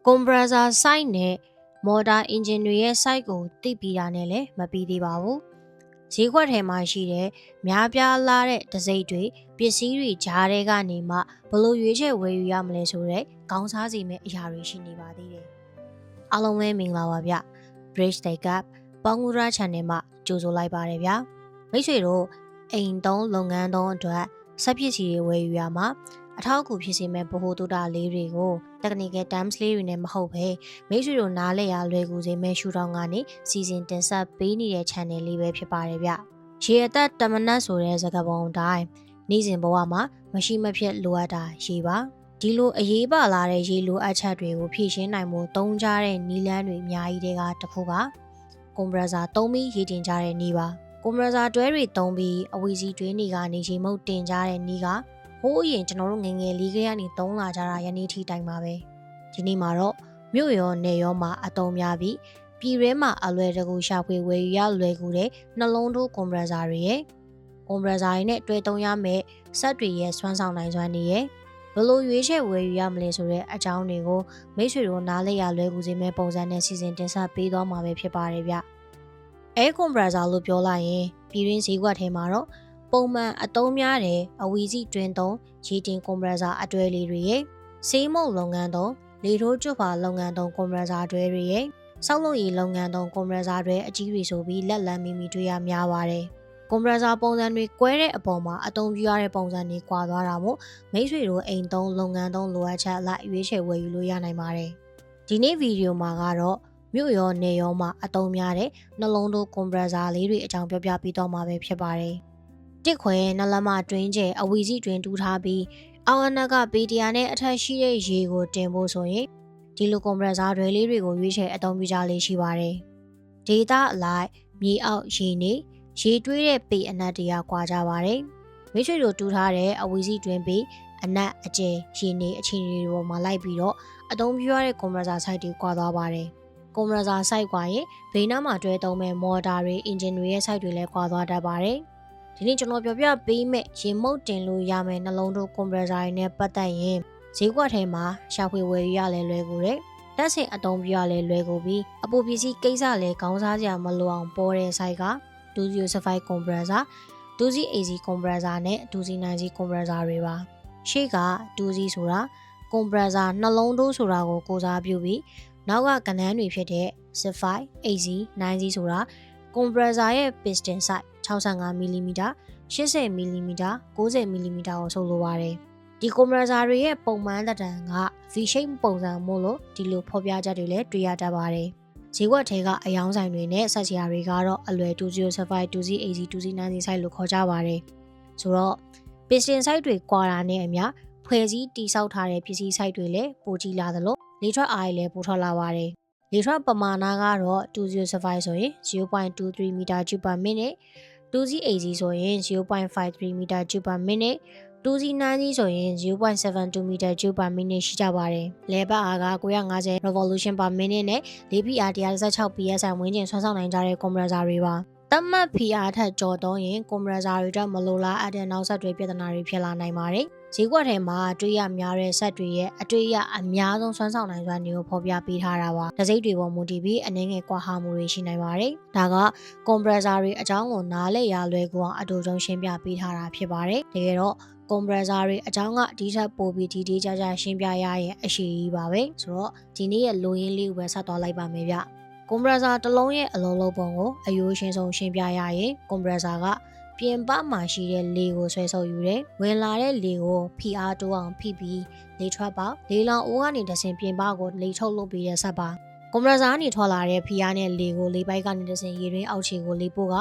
compressor site နဲ့ motor engine တွေရဲ့ site ကိုသိပြီးတာနဲ့လည်းမပြီးသေးပါဘူးဈေးကွက်ထဲမှာရှိတဲ့များပြားလာတဲ့တစိမ့်တွေပစ္စည်းတွေကြားထဲကနေမှဘလို့ရွေးချယ်ဝယ်ယူရမလဲဆိုတဲ့ခေါင်းစားစီမဲ့အရာတွေရှိနေပါသေးတယ်အားလုံးပဲမင်္ဂလာပါဗျ Bridge Tech Up ပေါင်းကူရာ channel မှာကြိုဆိုလိုက်ပါတယ်ဗျမိတ်ဆွေတို့အိမ်သုံးလုပ်ငန်းသုံးအတွက်စက်ပစ္စည်းတွေဝယ်ယူရမှာအထောက်အကူဖြစ်စေမဲ့ဗဟိုတုဒ္ဒလေးတွေကို technical terms လေးတွေနဲ့မဟုတ်ဘဲမိတ်ဆွေတို့နားလည်ရလွယ်ကူစေမဲ့ရှုထောင့်ကနေစီစဉ်တင်ဆက်ပေးနေတဲ့ channel လေးပဲဖြစ်ပါတယ်ဗျရေအသက်တမနတ်ဆိုတဲ့စကားပုံအတိုင်းနေ့စဉ်ဘဝမှာမရှိမဖြစ်လိုအပ်တာရေပါဒီလိုအရေးပါလာတဲ့ရေလိုအပ်ချက်တွေကိုဖြည့်ရှင်းနိုင်မှုသုံးကြတဲ့နည်းလမ်းတွေအများကြီးတွေကတစ်ခုကကွန်ပရက်ဆာသုံးပြီးရေတင်ကြတဲ့နည်းပါကွန်ပရက်ဆာတွဲတွေသုံးပြီးအဝီစီတွင်းတွေကနေရေမုတ်တင်ကြတဲ့နည်းကဟိုးအရင်ကျွန်တော်တို့ငယ်ငယ်လေးကလေးကနေသုံးလာကြတာယနေ့ထိတိုင်ပါပဲဒီနေ့မှာတော့မြို့ရောနယ်ရောမှာအသုံးများပြီးပြည်ရဲမှာအလွယ်တကူရှာဖွေဝယ်ယူရလွယ်ကူတဲ့နှလုံးထိုးကွန်ပရက်ဆာတွေရဲ့ကွန်ပရက်ဆာတွေနဲ့တွဲသုံးရမယ့်စက်တွေရဲ့စွမ်းဆောင်နိုင်စွမ်းတွေရဲ့ဘလို့ရွေးချယ်ဝယ်ယူရမလဲဆိုတဲ့အကြောင်းတွေကိုမိတ်ဆွေတို့နားလည်ရလွယ်ကူစေမယ့်ပုံစံနဲ့စီစဉ်တင်ဆက်ပေးသွားမှာပဲဖြစ်ပါတယ်ဗျအဲကွန်ပရက်ဆာလို့ပြောလိုက်ရင်ပြည်ရင်းဈေးကွက်ထဲမှာတော့ပုံမှန်အသုံးများတဲ့အဝီစီတွင်သုံးရေတင်ကွန်ပရက်ဆာအတွဲလေးတွေရဲ့ဆေးမုတ်လုပ်ငန်းသုံးလေထိုးကျွတ်ပါလုပ်ငန်းသုံးကွန်ပရက်ဆာအတွဲတွေရဲ့ဆောက်လုပ်ရေးလုပ်ငန်းသုံးကွန်ပရက်ဆာတွေအကြီးတွေဆိုပြီးလက်လန်းမိမိတွေ့ရများပါတယ်ကွန်ပရက်ဆာပုံစံတွေကွဲတဲ့အပေါ်မှာအသုံးပြုရတဲ့ပုံစံတွေကွာသွားတာမို့မိတ်ဆွေတို့အိမ်သုံးလုပ်ငန်းသုံးလိုအပ်ချက်အလိုက်ရွေးချယ်ဝယ်ယူလို့ရနိုင်ပါတယ်ဒီနေ့ဗီဒီယိုမှာကတော့မြို့ရောနယ်ရောမှာအသုံးများတဲ့နှလုံးထိုးကွန်ပရက်ဆာလေးတွေအကြောင်းပြောပြပေးတော့မှာပဲဖြစ်ပါတယ်တစ်ခွဲနှလမတွင်းကျဲအဝီစီတွင်တူးထားပြီးအောက်အနက်ကပေတရာနဲ့အထက်ရှိတဲ့ရေကိုတင်ဖို့ဆိုရင်ဒီလိုကွန်ပရက်ဆာတွေလေးတွေကိုရွေးချယ်အသုံးပြုကြလေးရှိပါတယ်ဒေတာအလိုက်မြေအောက်ရေနေရေတွေးတဲ့ပေအနက်တရားကွာကြပါတယ်မိတ်ဆွေတို့တူးထားတဲ့အဝီစီတွင်ပေအနက်အကျယ်ရေနေအခြေအနေတွေပေါ်မှာလိုက်ပြီးတော့အသုံးပြုရတဲ့ကွန်ပရက်ဆာဆိုက်တွေကွာသွားပါတယ်ကွန်ပရက်ဆာဆိုက်ကွာရင်ဘေးနားမှာတွဲသုံးမဲ့မော်တာတွေအင်ဂျင်တွေရဲ့ဆိုက်တွေလည်းကွာသွားတတ်ပါတယ်ဒီနေ့ကျွန်တော်ပြောပြပေးမဲ့ရေမုတ်တင်လို့ရမယ့်နှလုံးထိုးကွန်ပရက်ဆာတွေနဲ့ပတ်သက်ရင်ဈေးကွက်ထဲမှာရှာဖွေဝယ်ယူရလဲလွယ်ကူတယ်တက်ဆင်အသုံးပြုရလဲလွယ်ကူပြီးအပူပစ္စည်းကိစ္စလဲခေါင်းစားစရာမလိုအောင်ပေါ်တဲ့ဆိုက်က205 compressor 2C AC compressor နဲ့ 2C 9C compressor တွေပါရှေ့က 2C ဆိုတာ compressor နှလုံးထိုးဆိုတာကိုကိုစားပြုပြီးနောက်ကကဏ္ဍတွေဖြစ်တဲ့ Z5 AC 9C ဆိုတာ compressor ရဲ့ piston size 65mm 80mm 90mm ကိုဆိုလိုပါတယ်ဒီ compressor တွေရဲ့ပုံမှန်သက်တမ်းက V shape ပုံစံမို့လို့ဒီလိုဖော်ပြချက်တွေလည်းတွေ့ရတတ်ပါတယ်ဈေးကွက်ထဲကအယောင်းဆိုင်တွေနဲ့ဆက်စရာတွေကတော့အလွယ်2075 2C AC 2C 9C site လို့ခေါ်ကြပါတယ်ဆိုတော့ piston site တွေကွာတာနဲ့အမျှဖွဲ့စည်းတိစောက်ထားတဲ့ပစ္စည်း site တွေလည်းပိုကြီးလာသလိုလေထွက်အားလည်းပိုထွက်လာပါတယ်လေထွက်ပမာဏကတော့2075ဆိုရင်0.23 meter cube per minute 2C AC ဆိုရင်0.53 meter cube per minute 2C 9C ဆိုရင်0.72 meter cube per minute ရှိကြပါတယ်။လဲပတ်အားက950 revolution per minute နဲ့ 4PR 116 PSI ဝန်းကျင်ဆွမ်းဆောင်နိုင်ကြတဲ့ compressor တွေပါ။သတ်မှတ် PR ထက်ကျော်သွင်းရင် compressor တွေအတွက်မလိုလားအပ်တဲ့နောက်ဆက်တွဲပြဿနာတွေဖြစ်လာနိုင်ပါတယ်။ဈေးကွက်ထဲမှာတွေ့ရများတဲ့ဆက်တွေရဲ့အတွေ့အအများဆုံးဆွမ်းဆောင်နိုင်စွမ်းတွေကိုဖော်ပြပေးထားတာပါ။တစိမ့်တွေပေါ်မူတည်ပြီးအနည်းငယ်ကွာဟမှုတွေရှိနိုင်ပါတယ်။ဒါက compressor တွေအကြောင်းကိုနားလည်ရလွယ်ကူအောင်အတူတူရှင်းပြပေးထားတာဖြစ်ပါတယ်။တကယ်တော့compressor တွေအကြောင်းကဒီထက်ပိုပြီးဒီတေးကြရှင်းပြရရင်အရှိကြီးပါပဲဆိုတော့ဒီနေ့ရဲ့လိုရင်းလေးကိုပဲဆက်သွားလိုက်ပါမယ်ဗျcompressor တစ်လုံးရဲ့အလုံးလုံးပုံကိုအယိုးရှင်းဆုံးရှင်းပြရရင်compressor ကပြင်ပမှာရှိတဲ့လေကိုဆွဲဆုပ်ယူတယ်ဝင်လာတဲ့လေကိုဖိအားတိုးအောင်ဖိပြီးလေထွက်ပေါက်လေလောင်အိုးကနေတဆင်ပြင်ပကိုလေထုတ်လုပ်ပေးတဲ့ဆက်ပါcompressor ကနေထွက်လာတဲ့ဖိအားနဲ့လေကိုလေပိုက်ကနေတဆင်ရေတွင်းအောက်ခြေကိုလေပို့က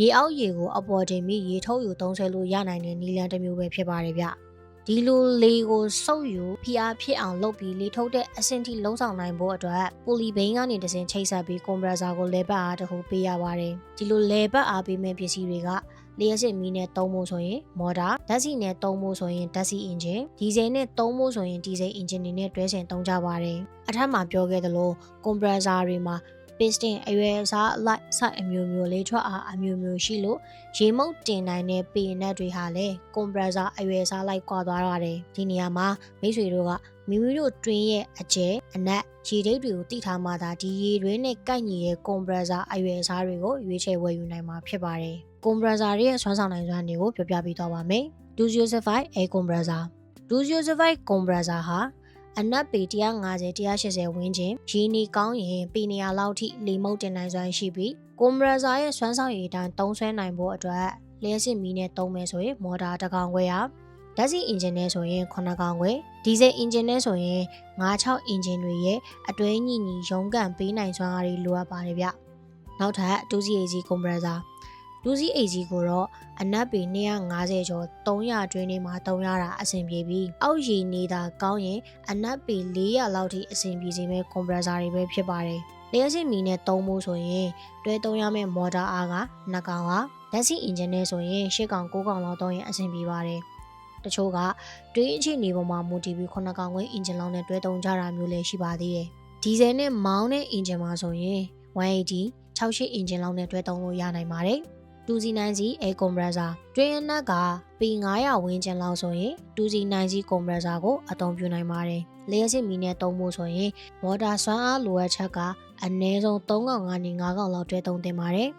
မြေအောက်ရေကိုအပေါ်တင်ပြီးရေထုတ်ယူသုံးဆွဲလို့ရနိုင်တဲ့နည်းလမ်းတစ်မျိုးပဲဖြစ်ပါတယ်ဗျဒီလိုလေကိုစုပ်ယူဖိအားဖြစ်အောင်လုပ်ပြီးလေထုတ်တဲ့အဆင့်ထိလုံးဆောင်နိုင်ဖို့အတွက်ပိုလီဘိန်းကနေတဆင်ချိတ်ဆက်ပြီးကွန်ပရက်ဆာကိုလေပတ်အားတစ်ခုပေးရပါတယ်ဒီလိုလေပတ်အားပေးမဲ့ပစ္စည်းတွေကလျှက်စစ်မီးနဲ့သုံးဖို့ဆိုရင်မော်တာဓာတ်ဆီနဲ့သုံးဖို့ဆိုရင်ဓာတ်ဆီအင်ဂျင်ဒီဇယ်နဲ့သုံးဖို့ဆိုရင်ဒီဇယ်အင်ဂျင်တွေနဲ့တွဲဆင်သုံးကြပါတယ်အထက်မှာပြောခဲ့သလိုကွန်ပရက်ဆာတွေမှာpiston အရွယ်အစားအလိုက်ဆိုက်အမျိုးမျိုးလေးထွက်အားအမျိုးမျိုးရှိလို့ရေမုတ်တင်နိုင်တဲ့ပေနက်တွေဟာလည်း compressor အရွယ်အစားလိုက်ကွာသွားရတယ်ဒီနေရာမှာမိတ်ဆွေတို့က မိမိတို့တွင်းရဲ့အကျယ်အနက်ရေထိပ်တွေကိုတိထားမှသာဒီရေတွင်းနဲ့ကိုက်ညီတဲ့ကွန်ပရက်ဆာအရွယ်အစားတွေကိုရွေးချယ်ဝယ်ယူနိုင်မှာဖြစ်ပါတယ်ကွန်ပရက်ဆာရဲ့စွမ်းဆောင်နိုင်စွမ်းတွေကိုပြောပြပေးသွားပါမယ်205 air compressor 205 compressor ဟာအနက်ပေ150-180ဝန်းကျင်ရေနီကောင်းရင်ပေ200လောက်ထိလေမုတ်တင်နိုင်စွမ်းရှိပြီးကွန်ပရက်ဆာရဲ့စွမ်းဆောင်ရည်တိုင်းသုံးဆွဲနိုင်ဖို့အတွက်လျှက်စစ်မီးနဲ့သုံးမယ်ဆိုရင်မော်တာတစ်ကောင်ခွဲရဓာတ်ဆီအင်ဂျင်နဲ့ဆိုရင်9ကောင်ခွဲဒီဇယ်အင်ဂျင်နဲ့ဆိုရင်96အင်ဂျင်တွေရဲ့အတွဲညီညီရုံးကန်ပေးနိုင်စွမ်းအားတွေလိုအပ်ပါတယ်ဗျနောက်ထပ်2C AC compressor 2C AC ကိုတော့အနက်ပေ250ကျော်300ကျွင်းနေမှာ300တာအဆင်ပြေပြီးအောက်ရည်နေတာကောင်းရင်အနက်ပေ400လောက်ထိအဆင်ပြေစေမယ့် compressor တွေပဲဖြစ်ပါတယ်လျှက်စစ်မီးနဲ့သုံးဖို့ဆိုရင်တွဲသုံးရမယ့်မော်တာအားက2ကောင်ပါဓာတ်ဆီအင်ဂျင်နဲ့ဆိုရင်8ကောင်9ကောင်လောက်သုံးရင်အဆင်ပြေပါတယ်တချို့ကတွင်းအခြေအနေပေါ်မှာမူတည်ပြီး9ကောင်ခွဲအင်ဂျင်လောက်နဲ့တွဲသုံးကြတာမျိုးလည်းရှိပါသေးတယ်ဒီဇယ်နဲ့မောင်းတဲ့အင်ဂျင်မှာဆိုရင်180 68အင်ဂျင်လောက်နဲ့တွဲသုံးလို့ရနိုင်ပါတယ်2C9C air compressor တွင်းအနက်ကပေ900ဝန်းကျင်လောက်ဆိုရင် 2C9C compressor ကိုအသုံးပြုနိုင်ပါတယ်လျှက်စစ်မီးနဲ့သုံးဖို့ဆိုရင်မော်တာစွမ်းအားလိုအပ်ချက်ကအနည်းဆုံး3ကောင်ကနေ5ကောင်လောက်တွဲသုံးသင့်ပါတယ်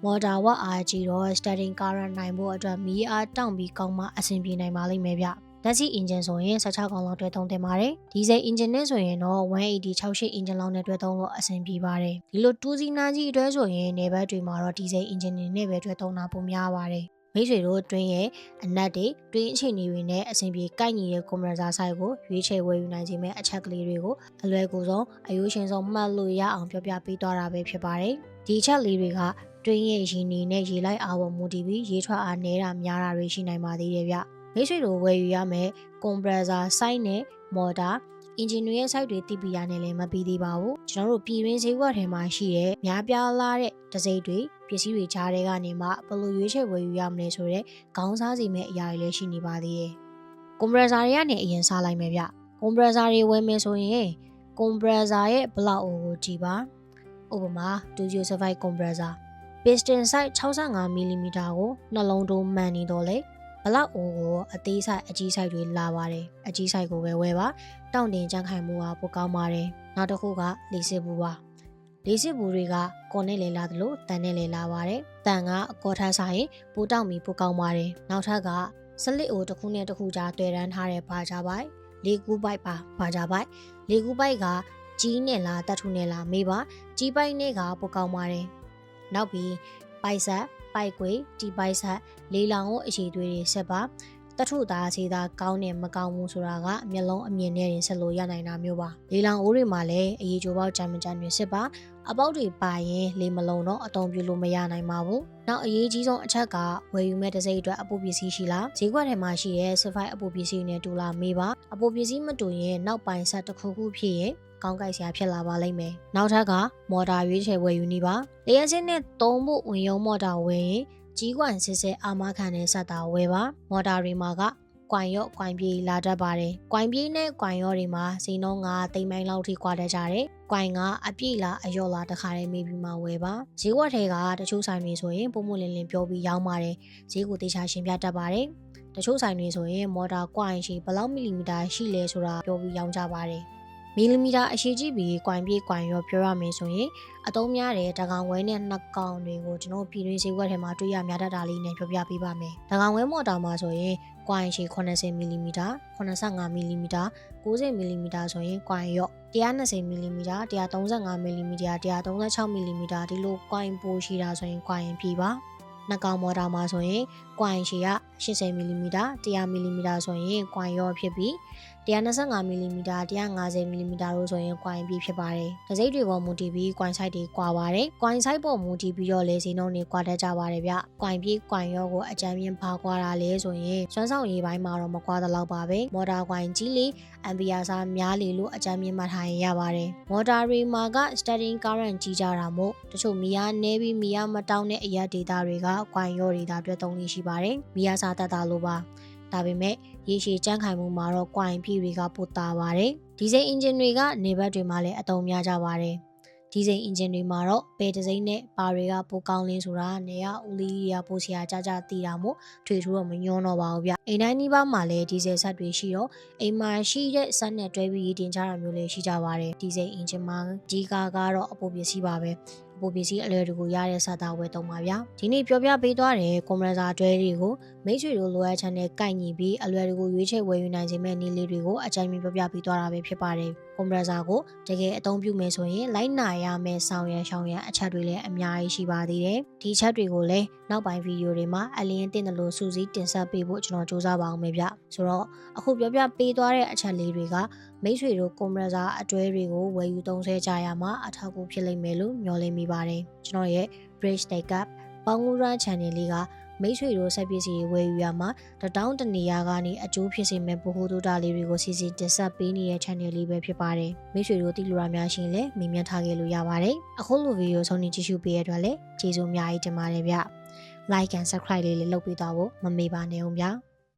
မော်တာဝက်အားကြီးတော့ starting current နိုင်ဖို့အတွက်မီးအားတောင့်ပြီးကောင်းမှအဆင်ပြေနိုင်ပါလိမ့်မယ်ဗျဓာတ်ဆီအင်ဂျင်ဆိုရင်16ကောင်လောက်တွဲသုံးသင့်ပါတယ်ဒီဇယ်အင်ဂျင်နဲ့ဆိုရင်တော့180 68အင်ဂျင်လောက်နဲ့တွဲသုံးလို့အဆင်ပြေပါတယ်ဒီလို 2C9C အတွဲဆိုရင်နေဘက်တွေမှာတော့ဒီဇယ်အင်ဂျင်တွေနဲ့ပဲတွဲသုံးတာပုံများပါတယ်မိတ်ဆွေတို့တွင်းရဲ့အနက်တွေတွင်းအခြေအနေတွေနဲ့အဆင်ပြေကိုက်ညီတဲ့ကွန်ပရက်ဆာဆိုက်ကိုရွေးချယ်ဝယ်ယူနိုင်စေမယ့်အချက်ကလေးတွေကိုအလွယ်ကူဆုံးအရိုးရှင်ဆုံးမှတ်လို့ရအောင်ပြောပြပေးသွားတာပဲဖြစ်ပါတယ်ဒီအချက်လေးတွေကတွင်းရဲ့ရည်နေနဲ့ရေလိုက်အားပေါ်မူတည်ပြီးရေထွက်အားနည်းတာများတာတွေရှိနိုင်ပါသေးတယ်ဗျမိတ်ဆွေတို့ဝယ်ယူရမယ်ကွန်ပရက်ဆာဆိုက်နဲ့မော်တာအင်ဂျင်တွေရဲ့ site တွေတိပီရနဲ့လည်းမပြီးသေးပါဘူးကျွန်တော်တို့ပြည်တွင်းဈေးကွက်ထဲမှာရှိတဲ့များပြားလာတဲ့တစိမ့်တွေပစ္စည်းတွေကြားထဲကနေမှဘယ်လိုရွေးချယ်ဝယ်ယူရမလဲဆိုတော့ခေါင်းစားစီမဲ့အရာတွေလည်းရှိနေပါသေးတယ်ကွန်ပရက်ဆာတွေကနေအရင်စားလိုက်မယ်ဗျကွန်ပရက်ဆာတွေဝယ်မယ်ဆိုရင်ကွန်ပရက်ဆာရဲ့ဘလောက်အိုကိုကြည့်ပါဥပမာ205ကွန်ပရက်ဆာ piston size 65mm ကိုနှလုံးတိုးမှန်နေတော့လေဘလောက်အိုကိုအသေးဆိုင်အကြီးဆိုင်တွေလာပါတယ်အကြီးဆိုင်ကိုပဲဝယ်ပါတောင့်တင်ကြံ့ခိုင်မှုကပိုကောင်းပါတယ်နောက်တစ်ခုကလေစစ်ဘူးပါလေစစ်ဘူးတွေကကွန်နဲ့လေလာသလိုတန်နဲ့လေလာပါတယ်တန်ကအကောထမ်းဆိုင်ပိုတောင့်ပြီးပိုကောင်းပါတယ်နောက်ထပ်ကစလစ်အိုတစ်ခုနဲ့တစ်ခုကြားတွေ့ရန်ထားတဲ့ဘာဂျာပိုက်လေကူးပိုက်ပါဘာဂျာပိုက်လေကူးပိုက်ကကြီးနဲ့လားတတ်ထုနဲ့လားမေးပါကြီးပိုက်နဲ့ကပိုကောင်းပါတယ်နောက်ပြီးပိုက်ဆက်ပိုက်ကွေတီပိုက်ဆက်လေလောင်ကိုအခြေသွေးတွေဆက်ပါတထုသားစီသားကောင်းတယ်မကောင်းဘူးဆိုတာကမျက်လုံးအမြင်နဲ့တင်ဆက်လို့ရနိုင်တာမျိုးပါလေလောင်အိုးတွေမှာလည်းအရေးကြိုးပေါက်ကြမ်းမကြမ်းတွေစစ်ပါအပေါက်တွေပါရင်လေမလုံးတော့အသုံးပြုလို့မရနိုင်ပါဘူးနောက်အရေးကြီးဆုံးအချက်ကဝယ်ယူမဲ့တစ်စိမ့်အတွက်အပိုပစ္စည်းရှိလားဈေးကွက်ထဲမှာရှိတဲ့စစ်ဖိုက်အပိုပစ္စည်းနဲ့တူလားမေးပါအပိုပစ္စည်းမတူရင်နောက်ပိုင်းဆက်တစ်ခုခုဖြစ်ရင်ကောင်းကြိုက်စရာဖြစ်လာပါလိမ့်မယ်နောက်ထပ်ကမော်တာရွေးချယ်ဝယ်ယူနေပါလျှက်စစ်နဲ့သုံးဖို့ဝင်ရုံမော်တာဝယ်ရင်ကြီးကွန်စစ်စစ်အာမခံတဲ့စက်တာဝယ်ပါမော်တာတွေမှာကကွိုင်ရော့ကွိုင်ပြေးလာတတ်ပါတယ်ကွိုင်ပြေးနဲ့ကွိုင်ရော့တွေမှာစီနှုံးကတိမ်ပိုင်းလောက်ထိကွာတတ်ကြတယ်ကွိုင်ကအပြည့်လားအယော့လားတခါတည်းမေးပြီးမှဝယ်ပါဈေးကွက်ထဲကတချို့ဆိုင်တွေဆိုရင်ပုံမှန်လင်းလင်းပြောပြီးရောင်းပါတယ်ဈေးကိုတေချာရှင်းပြတတ်ပါတယ်တချို့ဆိုင်တွေဆိုရင်မော်တာကွိုင်ရှိဘယ်လောက်မီလီမီတာရှိလဲဆိုတာပြောပြီးရောင်းကြပါတယ်မီလီမီတာအရှိကြည့်ပြီးကွိုင်ပြေးကွိုင်ရော့ပြောရမယ်ဆိုရင်အသုံးများတဲ့တကောင်ဝဲနဲ့နှစ်ကောင်တွေကိုကျွန်တော်ပြည်တွင်းဈေးကွက်ထဲမှာတွေ့ရများတတ်တာလေးနဲ့ပြောပြပေးပါမယ်တကောင်ဝဲမော်တာမှာဆိုရင်ကွိုင်ရှိ80mm 85mm 90mm ဆိုရင်ကွိုင်ရော့ 120mm 135mm 136mm ဒီလိုကွိုင်ပိုရှိတာဆိုရင်ကွိုင်ပြေးပါနှစ်ကောင်မော်တာမှာဆိုရင်ကွိုင်ရှိက 80mm 100mm ဆိုရင်ကွိုင်ရော့ဖြစ်ပြီး125mm 150mm တို့ဆိုရင်ကွိုင်ပြီးဖြစ်ပါတယ်။တစိမ့်တွေပေါ်မူတည်ပြီးကွိုင်ဆိုင်တွေကွာပါတယ်။ကွိုင်ဆိုင်ပေါ်မူတည်ပြီးတော့လေစီနှုံးတွေကွာတတ်ကြပါတယ်ဗျ။ကွိုင်ပြီးကွိုင်ရောကိုအကြမ်းမြင်ပါကွာတာလေဆိုရင်စွမ်းဆောင်ရည်ပိုင်းမှာတော့မကွာတော့ပါပဲ။မော်တာကွိုင်ကြီးလေအမ်ပီယာစာများလေလို့အကြမ်းမြင်မှတ်ထားရင်ရပါတယ်။မော်တာတွေမှာက starting current ကြီးကြတာမို့တချို့မီယာနဲပြီးမီယာမတောင်းတဲ့အရာဒေတာတွေကကွိုင်ရောတွေဒါတွဲသုံးလေးရှိပါတယ်။မီယာစာတတ်တာလို့ပါ။ဒါပေမဲ့ရေရှည်ကြမ်းခိုင်မှုမှာတော့ကွိုင်ပြည့်တွေကပိုတာပါတယ်ဒီဇယ်အင်ဂျင်တွေကနေဘက်တွေမှာလည်းအသုံးများကြပါတယ် ဒီဇယ်အင်ဂျင်တွေမှာတော့ဘယ်တစ်စိမ့်နဲ့ဘာတွေကပိုကောင်းလင်းဆိုတာနေရဦးလေးတွေကပိုဆရာကြတည်တာမို့ထွေထူးတော့မညွှန်းတော့ပါဘူးဗျအိမ်တိုင်းဒီးပါးမှာလည်းဒီဇယ်ဆက်တွေရှိတော့အိမ်မှာရှိတဲ့ဆက်နဲ့တွဲပြီးတင်ကြတာမျိုးလေးရှိကြပါတယ်ဒီဇယ်အင်ဂျင်မှာဒီကားကတော့အပိုပစ္စည်းပါပဲပိုပစ္စည်းအလွယ်တကူရတဲ့စာသားဝယ်သုံးပါဗျာဒီနေ့ပြောပြပေးသွားတဲ့ကွန်ပရက်ဆာတွဲတွေကိုမိတ်ဆွေတို့လိုအပ်ချက်နဲ့ကိုက်ညီပြီးအလွယ်တကူရွေးချယ်ဝယ်ယူနိုင်စေမယ့်နည်းလေးတွေကိုအကြိုင်ပြောပြပေးသွားတာပဲဖြစ်ပါတယ်ကွန်ပရက်ဆာကိုတကယ်အသုံးပြုမယ်ဆိုရင်လိုက်နာရမယ့်ဆောင်ရန်ရှောင်ရန်အချက်တွေလည်းအများကြီးရှိပါသေးတယ်ဒီအချက်တွေကိုလည်းနောက်ပိုင်းဗီဒီယိုတွေမှာအလင်းတင်တယ်လို့စူးစီးတင်ဆက်ပေးဖို့ကျွန်တော်စူးစမ်းပါအောင်မယ်ဗျဆိုတော့အခုပြောပြပေးသွားတဲ့အချက်လေးတွေကမိတ်ဆွေတို့ကွန်ပရက်ဆာအတွဲတွေကိုဝယ်ယူသုံးစွဲကြရမှာအထောက်အကူဖြစ်လိမ့်မယ်လို့မျှော်လင့်မိပါတယ်ကျွန်တော်ရဲ့ Bridge Take Up ပေါင်းကူရန် channel လေးကမိတ်ဆွေတို့ဆက်ပစ္စည်းဝယ်ယူရမှာတောင်းတနေရကနေအကျိုးဖြစ်စေမဲ့ပို့ဖို့တို့တာလေးတွေကိုစီစီတင်ဆက်ပေးနေတဲ့ channel လေးပဲဖြစ်ပါတယ်မိတ်ဆွေတို့တိလိုရာများရှင်လည်းမြင်မြန်ထားခဲ့လို့ရပါတယ်အခုလိုဗီဒီယိုဆုံးနေကြည့်ရှုပေးရတဲ့အတွက်လည်းကျေးဇူးအများကြီးတင်ပါတယ်ဗျ like and subscribe လေးလုပ်ပေးသွားဖို့မမေ့ပါနဲ့ဦးဗျာ